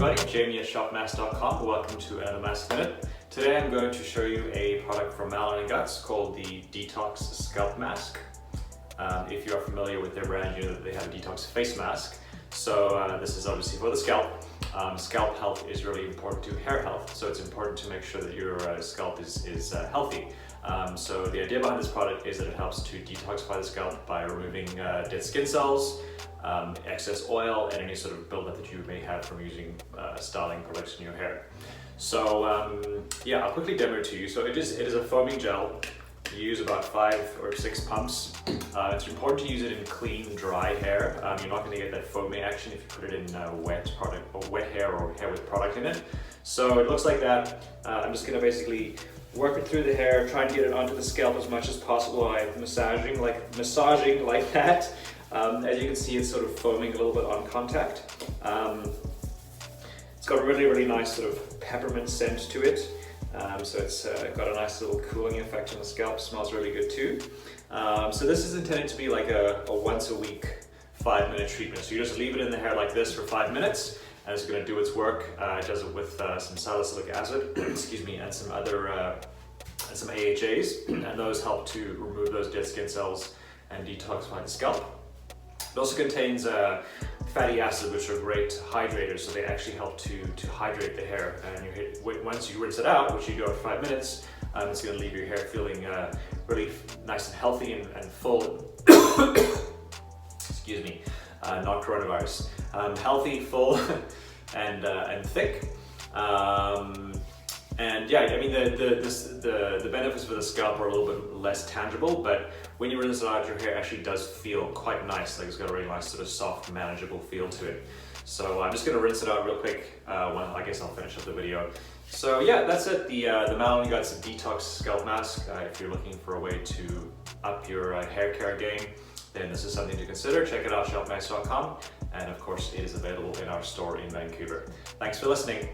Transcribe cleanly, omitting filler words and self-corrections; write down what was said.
everybody, Jamie at shopmasc.com. Welcome to another Mask Minute. Today I'm going to show you a product from Malin & Guts called the Detox Scalp Mask. If you are familiar with their brand, you know that they have a detox face mask. So this is obviously for the scalp. Scalp health is really important to hair health, so it's important to make sure that your scalp is healthy. So the idea behind this product is that it helps to detoxify the scalp by removing dead skin cells, excess oil, and any sort of buildup that you may have from using styling products in your hair. So yeah, I'll quickly demo it to you. So it is a foaming gel. You use about 5 or 6 pumps. It's important to use it in clean, dry hair. You're not going to get that foaming action if you put it in wet hair or hair with product in it. So it looks like that. I'm just going to basically work it through the hair, try and get it onto the scalp as much as possible by massaging like that. As you can see, it's sort of foaming a little bit on contact. It's got a really nice sort of peppermint scent to it. So it's got a nice little cooling effect on the scalp. Smells really good too. So this is intended to be like a once a week 5-minute treatment. So you just leave it in the hair like this for 5 minutes, and it's going to do its work. It does it with some salicylic acid, excuse me, and some other some AHAs, and those help to remove those dead skin cells and detoxify the scalp. It also contains fatty acids, which are great hydrators, so they actually help to hydrate the hair. And once you rinse it out, which you do after 5 minutes, it's going to leave your hair feeling really nice and healthy and full. Excuse me, not coronavirus. Healthy, full, and thick. And yeah, I mean the benefits for the scalp are a little bit less tangible, but when you rinse it out, your hair actually does feel quite nice. Like it's got a really nice sort of soft, manageable feel to it. So I'm just gonna rinse it out real quick. I guess I'll finish up the video. So yeah, that's it. The Malin & Guts Detox Scalp Mask. If you're looking for a way to up your hair care game, then this is something to consider. Check it out, shopmasc.com, and of course, it is available in our store in Vancouver. Thanks for listening.